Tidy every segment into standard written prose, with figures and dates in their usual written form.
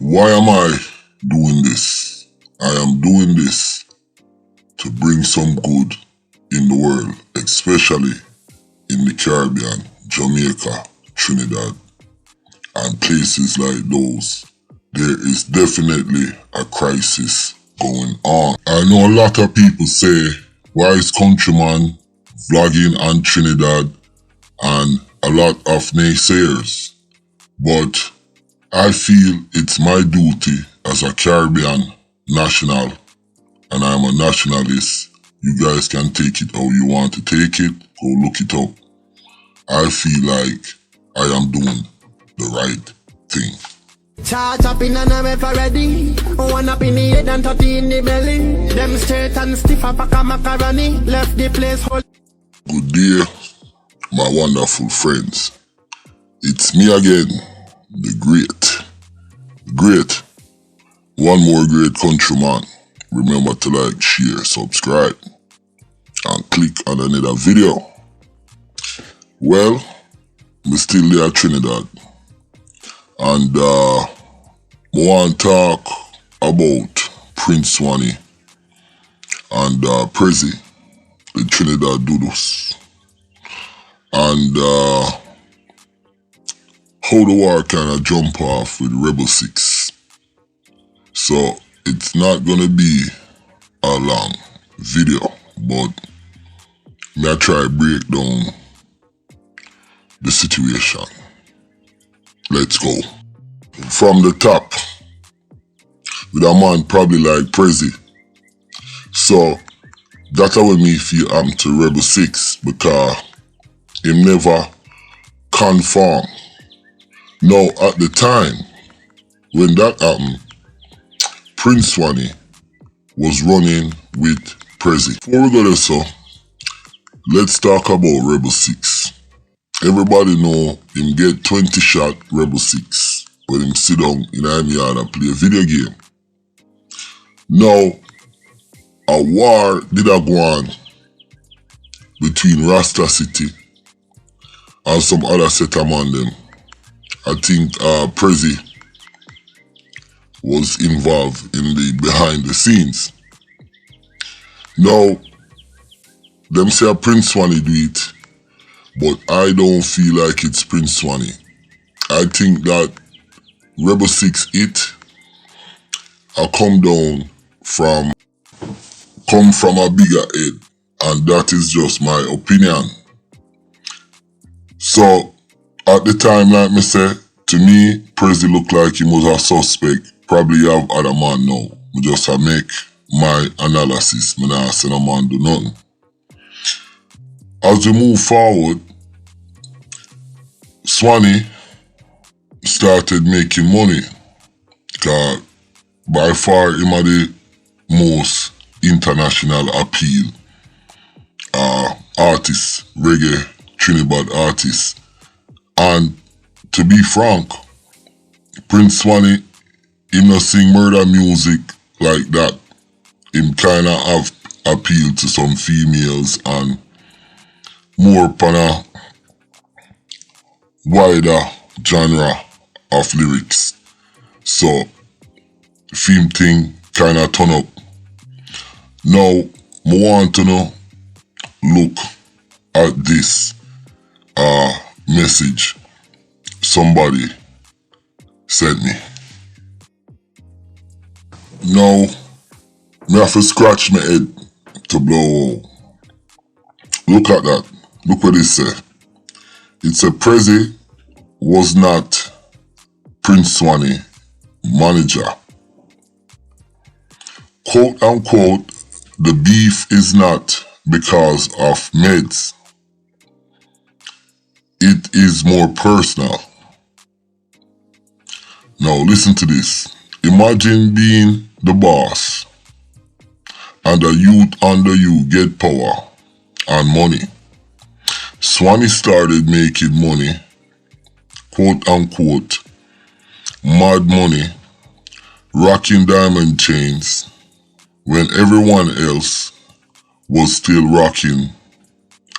Why am I doing this? I am doing this to bring some good in the world, especially in the Caribbean, Jamaica, Trinidad, and places like those. There is definitely a crisis going on. I know a lot of people say, why is countryman vlogging on Trinidad, and a lot of naysayers, but I feel it's my duty as a Caribbean national, and I'm a nationalist. You guys can take it how you want to take it, go look it up. I feel like I am doing the right thing. Charge up in and I'm ever ready. One up in the head and 30 in the belly. Them straight and stiff a pack of macaroni. Left the place whole. Good day, my wonderful friends. It's me again, the great, one more great countryman. Remember to like, share, subscribe, and click on another video. Well, we're still there at Trinidad, and I want to talk about Prince Swanny and Prezi Trinidad Dudus, and how the war kind of jump off with Rebel 6. So it's not gonna be a long video, but me I try break down the situation. Let's go. From the top, with a man probably like Prezi. So that's how me feel I'm to Rebel 6, because him never conform. Now at the time when that happened, Prince Swanny was running with Prezi. Before we go there, so let's talk about Rebel 6. Everybody know him get 20 shot Rebel 6 when him sit down in a yard and play a video game. Now, a war did a go on between Rasta City and some other set among them. I think Prezi was involved in the behind the scenes. Now, them say Prince Swanny do it, but I don't feel like it's Prince Swanny. I think that Rebel 6 come from a bigger head, and that is just my opinion. So at the time, like me say, to me, Prezi look like he was a suspect. Probably have other man now. Me just make my analysis. Me not say no man do nothing. As we move forward, Swanny started making money, because by far him are the most international appeal artist, reggae Trinidad artist. And to be frank, Prince Swanny, him not sing murder music like that. Him kinda have appeal to some females and more upon a wider genre of lyrics. So film thing kinda turn up. Now, I want to know, look at this message somebody sent me. Now, I have to scratch my head to blow. Look at that. Look what it said. It said Prezi was not Prince Swanny manager. Quote unquote, the beef is not because of meds. It is more personal. Now listen to this. Imagine being the boss and a youth under you get power and money. Swanny started making money, quote unquote, mad money, rocking diamond chains when everyone else was still rocking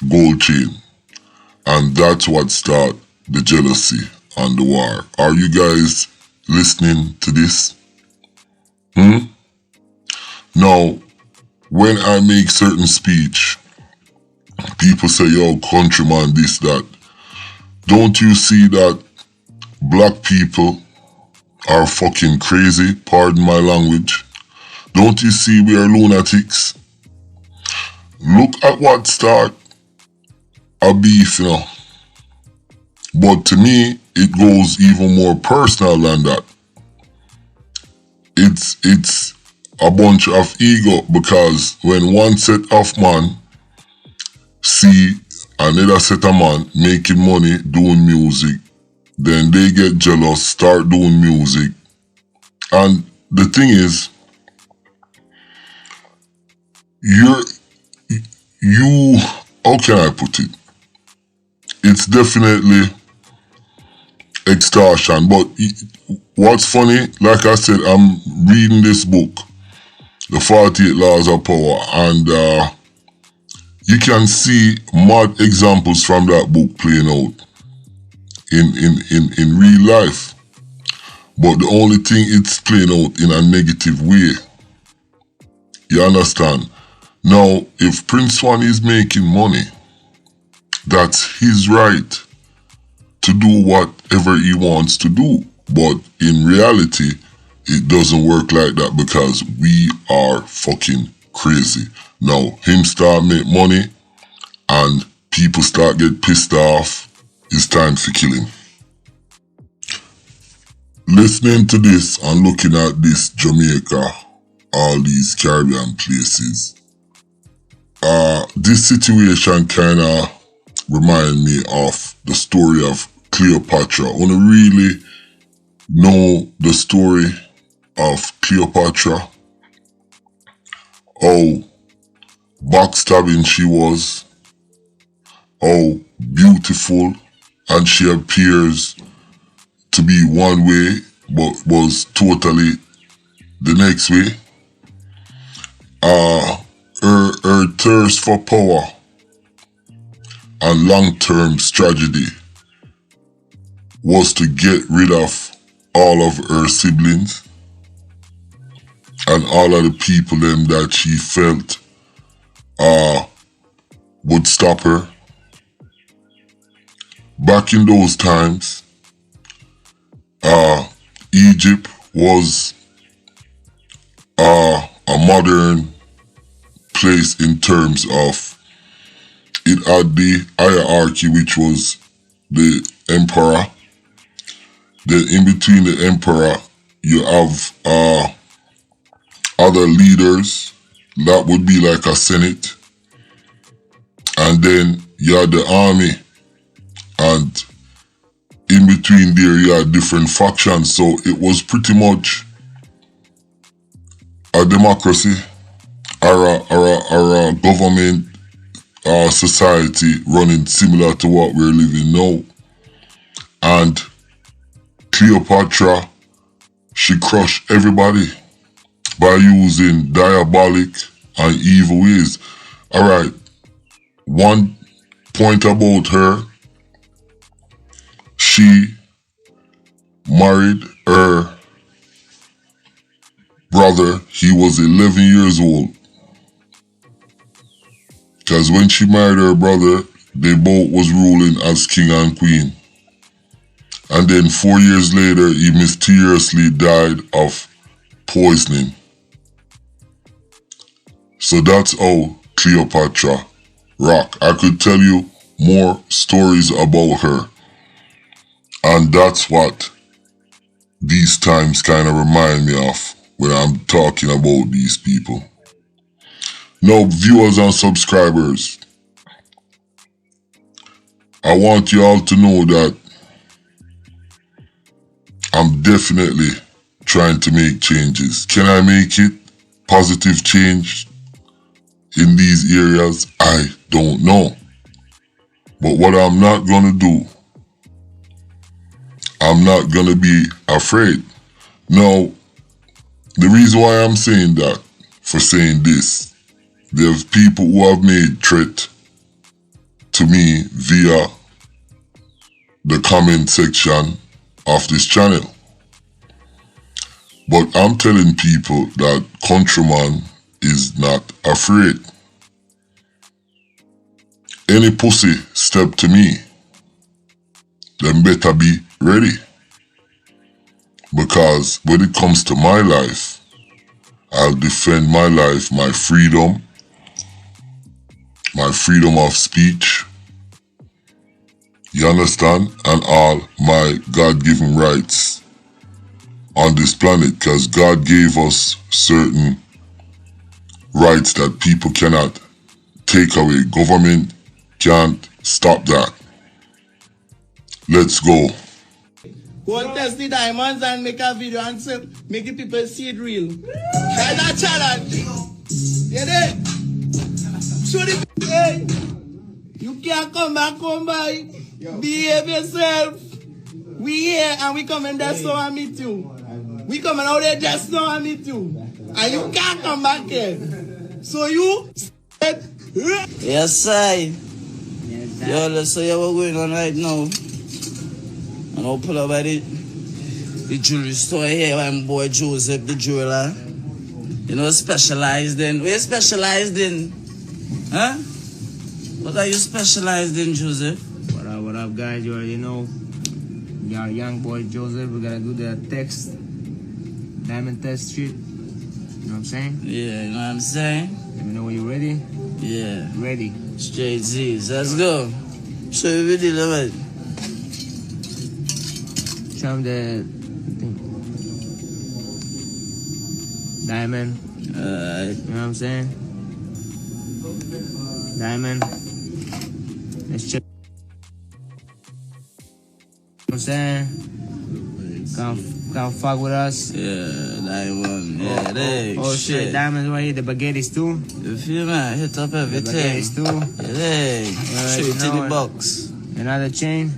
gold chain. And that's what started the jealousy and the war. Are you guys listening to this? Now, when I make certain speech, people say, yo, countryman, this, that. Don't you see that black people are fucking crazy? Pardon my language. Don't you see we are lunatics? Look at what start a beef, you know. But to me, it goes even more personal than that. It's a bunch of ego, because when one set of man see another set of man making money doing music, then they get jealous, start doing music. And the thing is, how can I put it? It's definitely extortion. But what's funny, like I said, I'm reading this book, The 48 Laws of Power, and you can see mad examples from that book playing out in real life. But the only thing, it's playing out in a negative way. You understand? Now, if Prince Swanny is making money, that's his right to do whatever he wants to do. But in reality, it doesn't work like that, because we are fucking crazy. Now, him start make money and people start get pissed off, it's time to kill him. Listening to this and looking at this Jamaica, all these Caribbean places, this situation kinda remind me of the story of Cleopatra. I wanna really know the story of Cleopatra, how backstabbing she was, how beautiful, and she appears to be one way but was totally the next way. Her thirst for power and long-term strategy was to get rid of all of her siblings and all of the people them that she felt would stop her. Back in those times, Egypt was a modern place in terms of it had the hierarchy, which was the emperor. Then in between the emperor, you have other leaders. That would be like a senate. And then you had the army. And in between there, you had different factions. So it was pretty much a democracy or a government society running similar to what we're living now. And Cleopatra, she crushed everybody by using diabolic and evil ways. Alright, one point about her, she married her brother. He was 11 years old. Because when she married her brother, they both was ruling as king and queen. And then 4 years later, he mysteriously died of poisoning. So that's how Cleopatra rock. I could tell you more stories about her. And that's what these times kind of remind me of when I'm talking about these people. Now, viewers and subscribers, I want you all to know that I'm definitely trying to make changes. Can I make it? Positive change in these areas? I don't know. But what I'm not gonna do, I'm not gonna be afraid. Now, the reason why I'm saying that, for saying this, there's people who have made threat to me via the comment section of this channel. But I'm telling people that Countryman is not afraid. Any pussy step to me, them better be ready. Because when it comes to my life, I'll defend my life, my freedom of speech, you understand, and all my God-given rights on this planet, because God gave us certain rights that people cannot take away. Government can't stop that. Let's go. Go and test the diamonds and make a video and say, make the people see it real. Try that challenge. You there? Show the hey. You can't come back home by. Behave yourself. We here and we coming just so and meet you. We coming out there just so and meet you. And you can't come back here. So you yes, sir. Yo, let's see what's going on right now. And I'll pull up at the jewelry store here. I'm boy Joseph, the jeweler. You know, specialized in. Where you specialized in? Huh? What are you specialized in, Joseph? What up, guys? You already know. We got young boy Joseph. We gotta do the text. Diamond test shit. You know what I'm saying? Yeah, you know what I'm saying? Let me know when you're ready. Yeah. Ready. Straight Z's. Let's go. Show you video, love it. Show him the thing. Diamond. Alright. You know what I'm saying? Diamond. Let's check. You know what I'm saying? Come fuck with us. Yeah, diamond. Yeah, they. Oh shit, diamonds right here. The baguettes too. You feel me? Hit up everything. The baguettes too. Yeah, they. Straight to the box. Another chain.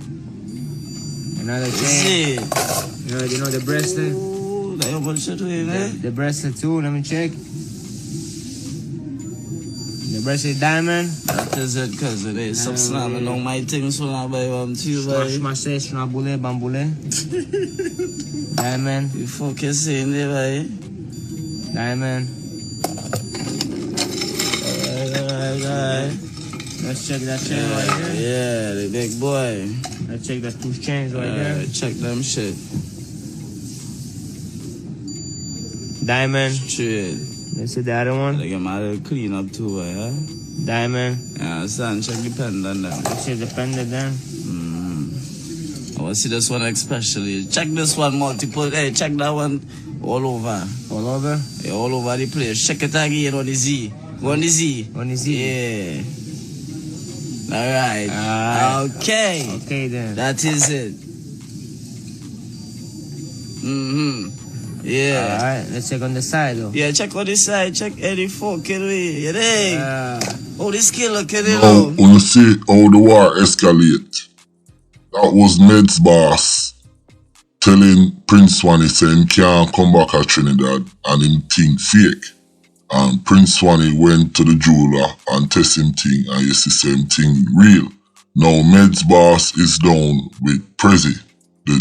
Another chain. See. You know the bracelet. Ooh, that one shit way, man. The bracelet too. Let me check. The bracelet diamond. That is it, cousin. Hey, stop slamming on my things when I buy one to you, boy. Smash it, snabule, bambule. Diamond. You focus in there, boy. Diamond. Alright. Let's check that chain right there. Yeah, the big boy. Let's check that two chains right there. Check them shit. Diamond. Straight. Let's see the other one. Like I'm out clean up too, huh? Diamond. Yeah, son, check the pendant then. Let's see the pendant then. I want to see this one especially. Check this one multiple. Hey, check that one all over. All over? Yeah, all over the place. Check it again on the Z. Go on the Z. On the Z? Yeah. Alright. Okay. Okay then. That is it. Yeah. Alright, let's check on the side though. Yeah, check on this side. Check 84 way. Yeah, hey. Oh, this killer, kid. Now, when you see how the war escalate, that was Med's boss telling Prince Swanny saying can't come back at Trinidad and him think fake. And Prince Swanny went to the jeweler and test him thing and you see same thing real. Now Med's boss is down with Prezi, the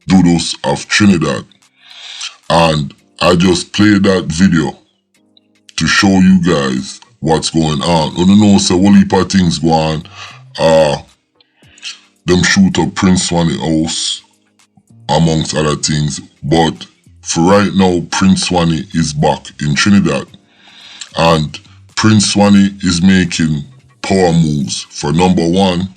Dudus of Trinidad. And I just played that video to show you guys what's going on. You know, so a heap of things go on. Them shoot up Prince Swanny house, amongst other things. But for right now, Prince Swanny is back in Trinidad. And Prince Swanny is making power moves. For number one,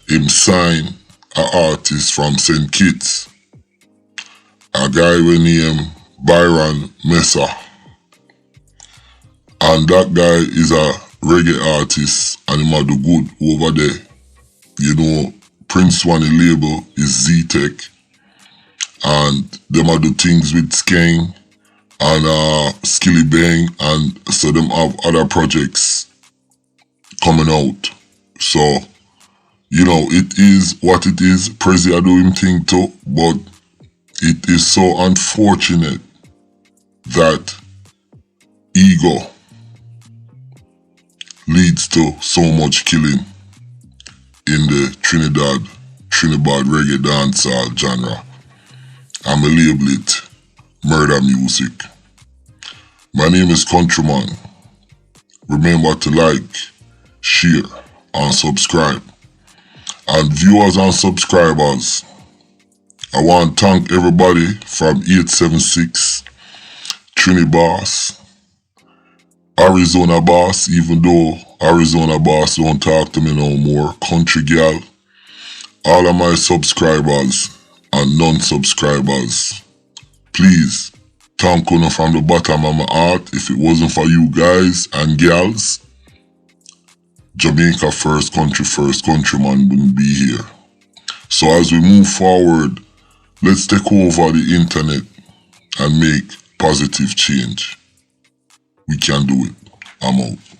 him sign an artist from St. Kitts. A guy we name Byron Mesa. And that guy is a reggae artist and he might do good over there. You know, Prince Swanny label is Z-Tech. And they might do things with Skeng and Skilly Bang, and so them have other projects coming out. So, you know, it is what it is. Prezi are doing thing too, but it is so unfortunate that ego leads to so much killing in the Trinidad reggae dancehall genre. I'ma label it murder music. My name is Countryman. Remember to like, share, and subscribe. And viewers and subscribers, I want to thank everybody from 876, Trinidad, Arizona Boss, even though Arizona Boss don't talk to me no more, Country Girl, all of my subscribers and non-subscribers. Please, thank you from the bottom of my heart. If it wasn't for you guys and gals, Jamaica first, countryman wouldn't be here. So as we move forward, let's take over the internet and make positive change. We can do it. I'm out.